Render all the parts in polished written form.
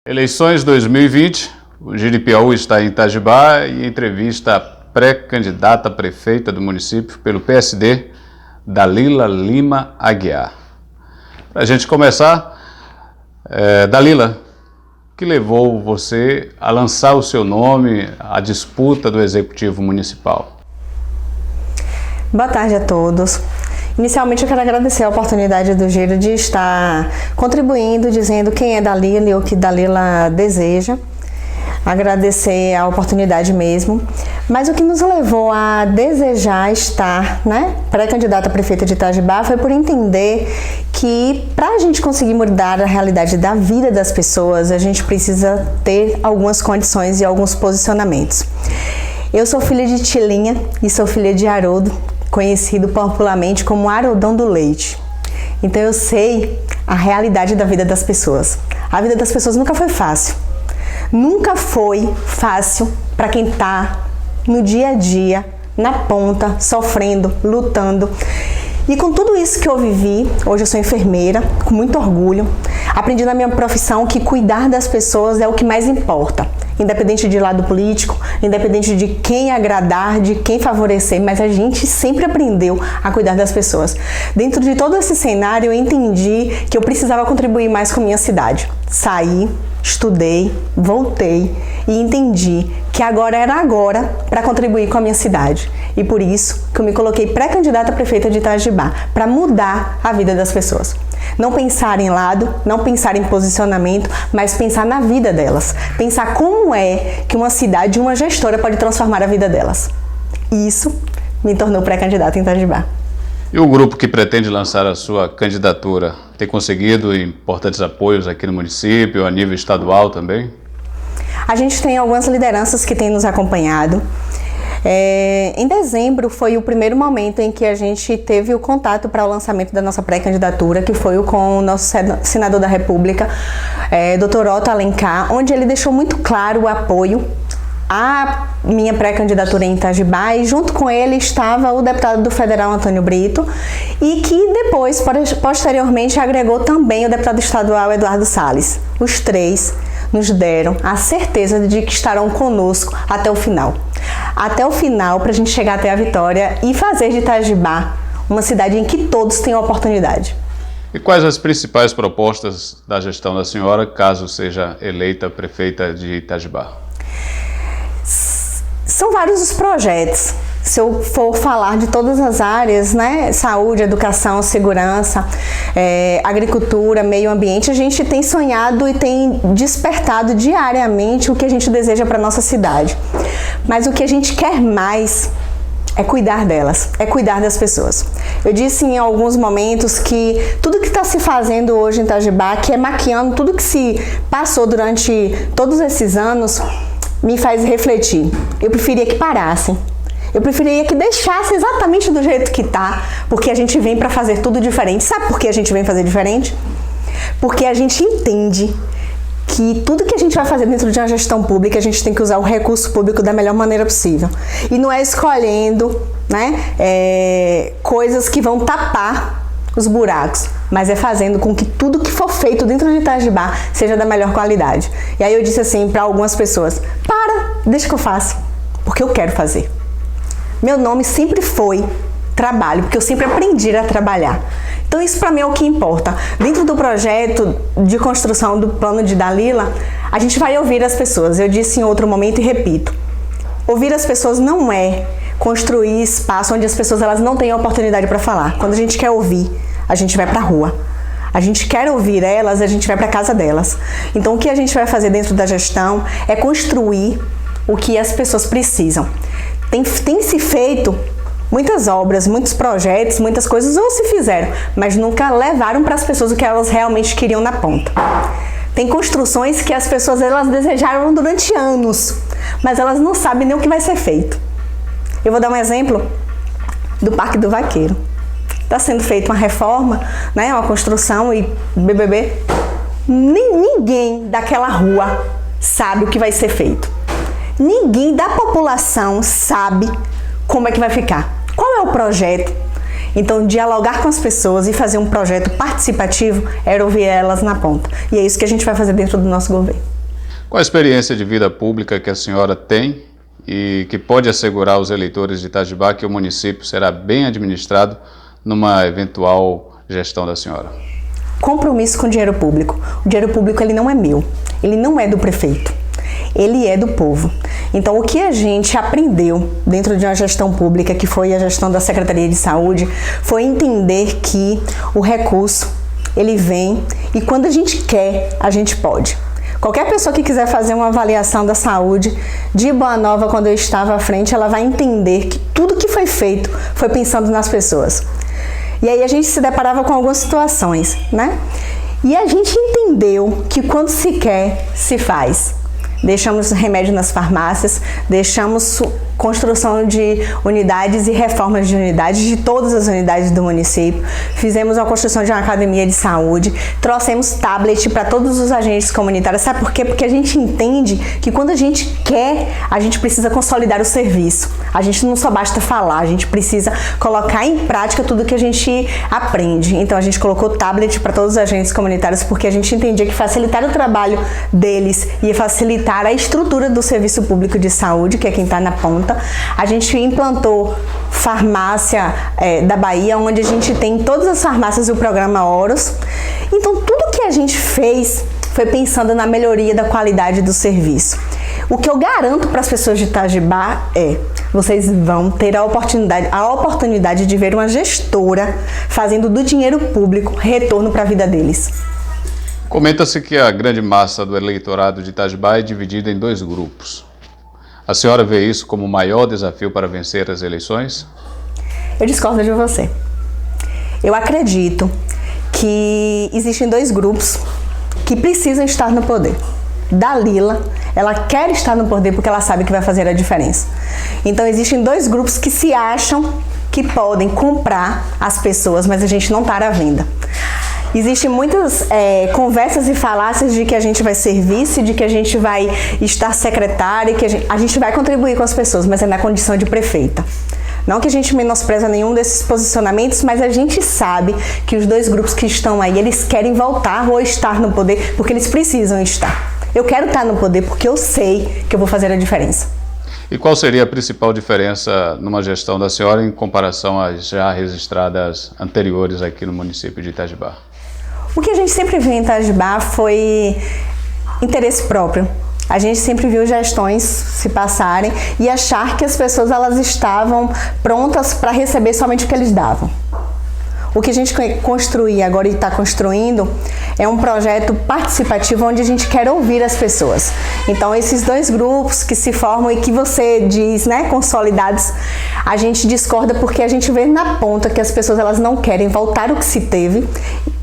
Eleições 2020, o GDPU está em Itajibá e entrevista a pré-candidata a prefeita do município pelo PSD, Dalila Lima Aguiar. Para a gente começar, Dalila, o que levou você a lançar o seu nome à disputa do Executivo Municipal? Boa tarde a todos. Inicialmente eu quero agradecer a oportunidade do Giro de estar contribuindo, dizendo quem é Dalila e o que Dalila deseja. Agradecer a oportunidade mesmo. Mas o que nos levou a desejar estar, pré-candidata a prefeita de Itajibá foi por entender que para a gente conseguir mudar a realidade da vida das pessoas, a gente precisa ter algumas condições e alguns posicionamentos. Eu sou filha de Tilinha e sou filha de Haroldo, conhecido popularmente como Haroldão do Leite. Então eu sei a realidade da vida das pessoas. A vida das pessoas nunca foi fácil. Nunca foi fácil para quem está no dia a dia, na ponta, sofrendo, lutando. E com tudo isso que eu vivi, hoje eu sou enfermeira, com muito orgulho, aprendi na minha profissão que cuidar das pessoas é o que mais importa. Independente de lado político, independente de quem agradar, de quem favorecer, mas a gente sempre aprendeu a cuidar das pessoas. Dentro de todo esse cenário, eu entendi que eu precisava contribuir mais com a minha cidade. Saí, estudei, voltei e entendi que agora era agora para contribuir com a minha cidade. E por isso que eu me coloquei pré-candidata a prefeita de Itajibá, para mudar a vida das pessoas. Não pensar em lado, não pensar em posicionamento, mas pensar na vida delas. Pensar como é que uma cidade, uma gestora pode transformar a vida delas. Isso me tornou pré-candidata em Itajibá. E o grupo que pretende lançar a sua candidatura tem conseguido importantes apoios aqui no município, a nível estadual também? A gente tem algumas lideranças que têm nos acompanhado. Em dezembro foi o primeiro momento em que a gente teve o contato para o lançamento da nossa pré-candidatura, que foi com o nosso senador da República, Dr. Otto Alencar, onde ele deixou muito claro o apoio à minha pré-candidatura em Itajibá, e junto com ele estava o deputado do Federal Antônio Brito, e que depois, posteriormente, agregou também o deputado estadual Eduardo Salles. Os três nos deram a certeza de que estarão conosco até o final. Até o final, para a gente chegar até a vitória e fazer de Itajibá uma cidade em que todos tenham oportunidade. E quais as principais propostas da gestão da senhora, caso seja eleita prefeita de Itajibá? São vários os projetos. Se eu for falar de todas as áreas, saúde, educação, segurança, agricultura, meio ambiente, a gente tem sonhado e tem despertado diariamente o que a gente deseja para a nossa cidade. Mas o que a gente quer mais é cuidar delas, é cuidar das pessoas. Eu disse em alguns momentos que tudo que está se fazendo hoje em Itajibá, que é maquiando tudo que se passou durante todos esses anos, me faz refletir. Eu preferia que parassem. Eu preferia que deixasse exatamente do jeito que tá, porque a gente vem para fazer tudo diferente. Sabe por que a gente vem fazer diferente? Porque a gente entende que tudo que a gente vai fazer dentro de uma gestão pública, a gente tem que usar o recurso público da melhor maneira possível. E não é escolhendo coisas que vão tapar os buracos, mas é fazendo com que tudo que for feito dentro de Itajibá seja da melhor qualidade. E aí eu disse assim para algumas pessoas: deixa que eu faço, porque eu quero fazer. Meu nome sempre foi trabalho, porque eu sempre aprendi a trabalhar. Então isso para mim é o que importa. Dentro do projeto de construção do plano de Dalila, a gente vai ouvir as pessoas. Eu disse em outro momento e repito: ouvir as pessoas não é construir espaço onde as pessoas elas não têm oportunidade para falar. Quando a gente quer ouvir, a gente vai para a rua. A gente quer ouvir elas, a gente vai para a casa delas. Então o que a gente vai fazer dentro da gestão é construir o que as pessoas precisam. Tem se feito muitas obras, muitos projetos, muitas coisas, ou se fizeram, mas nunca levaram para as pessoas o que elas realmente queriam na ponta. Tem construções que as pessoas elas desejaram durante anos, mas elas não sabem nem o que vai ser feito. Eu vou dar um exemplo do Parque do Vaqueiro. Está sendo feita uma reforma, uma construção e BBB. Ninguém daquela rua sabe o que vai ser feito. Ninguém da população sabe como é que vai ficar. Qual é o projeto? Então, dialogar com as pessoas e fazer um projeto participativo era ouvir elas na ponta. E é isso que a gente vai fazer dentro do nosso governo. Qual a experiência de vida pública que a senhora tem e que pode assegurar aos eleitores de Itajubá que o município será bem administrado numa eventual gestão da senhora? Compromisso com o dinheiro público. O dinheiro público ele não é meu, ele não é do prefeito, ele é do povo. Então, o que a gente aprendeu dentro de uma gestão pública, que foi a gestão da Secretaria de Saúde, foi entender que o recurso, ele vem e quando a gente quer, a gente pode. Qualquer pessoa que quiser fazer uma avaliação da saúde de Boa Nova, quando eu estava à frente, ela vai entender que tudo que foi feito foi pensando nas pessoas. E aí a gente se deparava com algumas situações, né? E a gente entendeu que quando se quer, se faz. Deixamos remédio nas farmácias, deixamos construção de unidades e reformas de unidades, de todas as unidades do município. Fizemos a construção de uma academia de saúde, trouxemos tablet para todos os agentes comunitários. Sabe por quê? Porque a gente entende que quando a gente quer, a gente precisa consolidar o serviço. A gente não só basta falar, a gente precisa colocar em prática tudo que a gente aprende. Então a gente colocou tablet para todos os agentes comunitários porque a gente entendia que facilitar o trabalho deles ia facilitar a estrutura do serviço público de saúde, que é quem está na ponta. A gente implantou farmácia da Bahia, onde a gente tem em todas as farmácias o programa Horus. Então, tudo que a gente fez foi pensando na melhoria da qualidade do serviço. O que eu garanto para as pessoas de Itajubá é: vocês vão ter a oportunidade de ver uma gestora fazendo do dinheiro público retorno para a vida deles. Comenta-se que a grande massa do eleitorado de Itajubá é dividida em dois grupos. A senhora vê isso como o maior desafio para vencer as eleições? Eu discordo de você. Eu acredito que existem dois grupos que precisam estar no poder. Dalila, ela quer estar no poder porque ela sabe que vai fazer a diferença. Então existem dois grupos que se acham que podem comprar as pessoas, mas a gente não está à venda. Existem muitas conversas e falácias de que a gente vai ser vice, de que a gente vai estar secretária, que a gente vai contribuir com as pessoas, mas é na condição de prefeita. Não que a gente menospreza nenhum desses posicionamentos, mas a gente sabe que os dois grupos que estão aí, eles querem voltar ou estar no poder porque eles precisam estar. Eu quero estar no poder porque eu sei que eu vou fazer a diferença. E qual seria a principal diferença numa gestão da senhora em comparação às já registradas anteriores aqui no município de Itajubá? O que a gente sempre viu em Itajubá foi interesse próprio. A gente sempre viu gestões se passarem e achar que as pessoas elas estavam prontas para receber somente o que eles davam. O que a gente construir agora e está construindo é um projeto participativo onde a gente quer ouvir as pessoas. Então, esses dois grupos que se formam e que você diz, né, consolidados, a gente discorda porque a gente vê na ponta que as pessoas elas não querem voltar o que se teve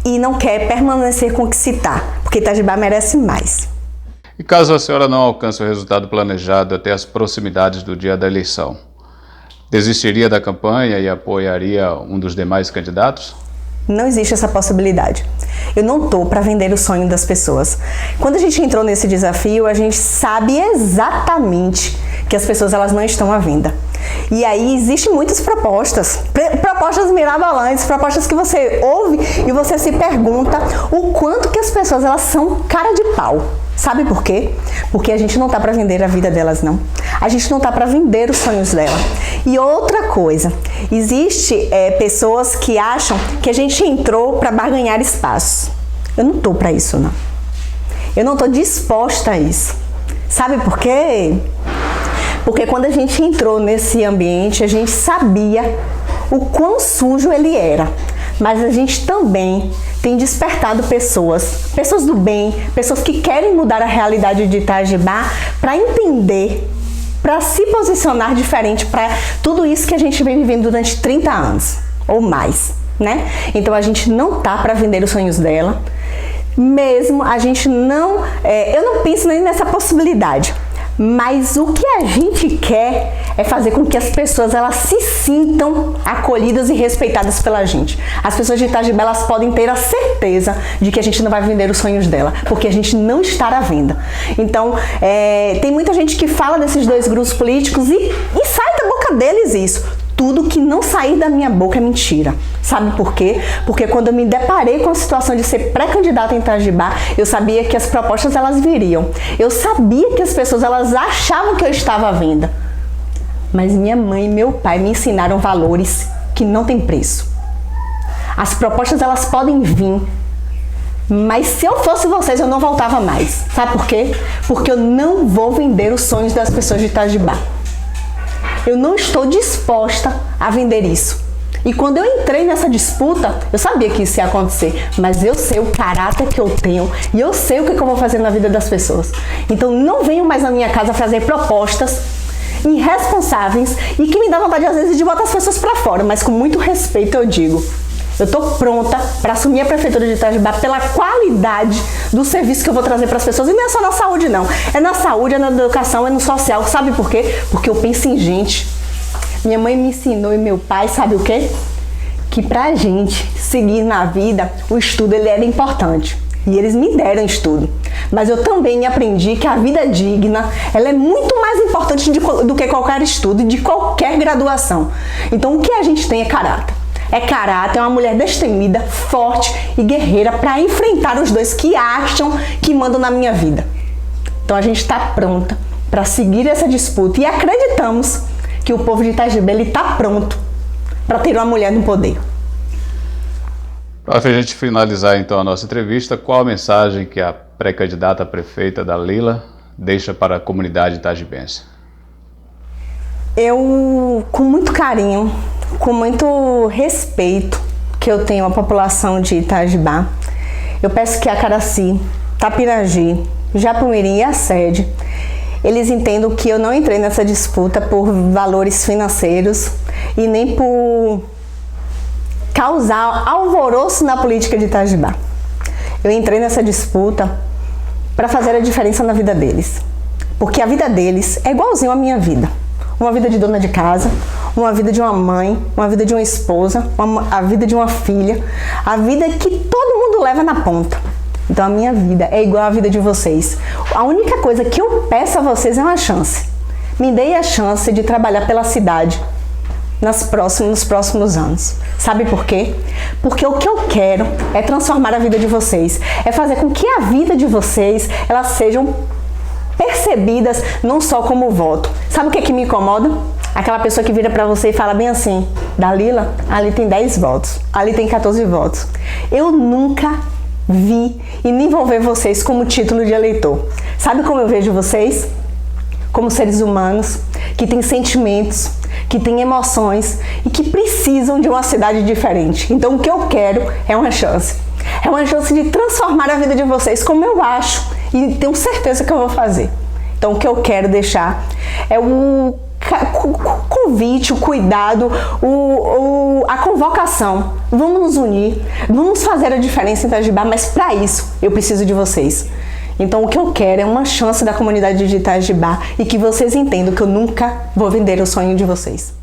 e não quer permanecer com o que se está, porque Itajubá merece mais. E caso a senhora não alcance o resultado planejado até as proximidades do dia da eleição, desistiria da campanha e apoiaria um dos demais candidatos? Não existe essa possibilidade. Eu não estou para vender o sonho das pessoas. Quando a gente entrou nesse desafio, a gente sabe exatamente que as pessoas elas não estão à venda. E aí existem muitas propostas mirabolantes, propostas que você ouve e você se pergunta o quanto que as pessoas elas são cara de pau. Sabe por quê? Porque a gente não tá para vender a vida delas, não. A gente não tá para vender os sonhos dela. E outra coisa, existe pessoas que acham que a gente entrou para barganhar espaços. Eu não tô para isso, não. Eu não tô disposta a isso. Sabe por quê? Porque quando a gente entrou nesse ambiente, a gente sabia o quão sujo ele era. Mas a gente também tem despertado pessoas do bem, pessoas que querem mudar a realidade de Itajubá para entender, para se posicionar diferente para tudo isso que a gente vem vivendo durante 30 anos ou mais, né? Então a gente não tá para vender os sonhos dela, mesmo a gente não, eu não penso nem nessa possibilidade. Mas o que a gente quer é fazer com que as pessoas elas se sintam acolhidas e respeitadas pela gente. As pessoas de Itajubá elas podem ter a certeza de que a gente não vai vender os sonhos dela, porque a gente não está à venda. Então, tem muita gente que fala desses dois grupos políticos e sai da boca deles isso. tudo que não sair da minha boca é mentira. Sabe por quê? Porque quando eu me deparei com a situação de ser pré-candidata em Itajubá, eu sabia que as propostas elas viriam. Eu sabia que as pessoas elas achavam que eu estava à venda. Mas minha mãe e meu pai me ensinaram valores que não têm preço. As propostas elas podem vir, mas se eu fosse vocês eu não voltava mais. Sabe por quê? Porque eu não vou vender os sonhos das pessoas de Itajubá. Eu não estou disposta a vender isso. E quando eu entrei nessa disputa, eu sabia que isso ia acontecer, mas eu sei o caráter que eu tenho e eu sei o que eu vou fazer na vida das pessoas. Então não venham mais na minha casa fazer propostas irresponsáveis e que me dá vontade às vezes de botar as pessoas para fora, mas com muito respeito eu digo, eu estou pronta para assumir a prefeitura de Itajubá pela qualidade do serviço que eu vou trazer para as pessoas. E não é só na saúde não, é na saúde, é na educação, é no social. Sabe por quê? Porque eu penso em gente. Minha mãe me ensinou e meu pai, sabe o quê? Que pra gente seguir na vida, o estudo ele era importante. E eles me deram estudo. Mas eu também aprendi que a vida digna, ela é muito mais importante do que qualquer estudo e de qualquer graduação. Então o que a gente tem é caráter. É caráter, é uma mulher destemida, forte e guerreira para enfrentar os dois que acham que mandam na minha vida. Então a gente está pronta para seguir essa disputa e acreditamos que o povo de Itajubá está pronto para ter uma mulher no poder. Para a gente finalizar então a nossa entrevista, qual a mensagem que a pré-candidata a prefeita Dalila deixa para a comunidade itajubense? Eu, com muito carinho, com muito respeito que eu tenho à população de Itajubá, eu peço que a Caraci, Tapiragi, Japumirim e a sede, eles entendam que eu não entrei nessa disputa por valores financeiros e nem por causar alvoroço na política de Itajubá. Eu entrei nessa disputa para fazer a diferença na vida deles, porque a vida deles é igualzinho à minha vida. Uma vida de dona de casa, uma vida de uma mãe, uma vida de uma esposa, a vida de uma filha, a vida que todo mundo leva na ponta. Então a minha vida é igual à vida de vocês. A única coisa que eu peço a vocês é uma chance. Me deem a chance de trabalhar pela cidade nos próximos anos. Sabe por quê? Porque o que eu quero é transformar a vida de vocês, é fazer com que a vida de vocês elas sejam percebidas não só como voto. Sabe o que é que me incomoda? Aquela pessoa que vira pra você e fala bem assim: Dalila, ali tem 10 votos, ali tem 14 votos. Eu nunca vi e nem vou ver vocês como título de eleitor. Sabe como eu vejo vocês? Como seres humanos que têm sentimentos, que têm emoções e que precisam de uma cidade diferente. Então o que eu quero é uma chance. É uma chance de transformar a vida de vocês como eu acho e tenho certeza que eu vou fazer. Então o que eu quero deixar é o convite, o cuidado, a convocação. Vamos nos unir, vamos fazer a diferença em Itajubá, mas para isso eu preciso de vocês. Então o que eu quero é uma chance da comunidade de Itajubá e que vocês entendam que eu nunca vou vender o sonho de vocês.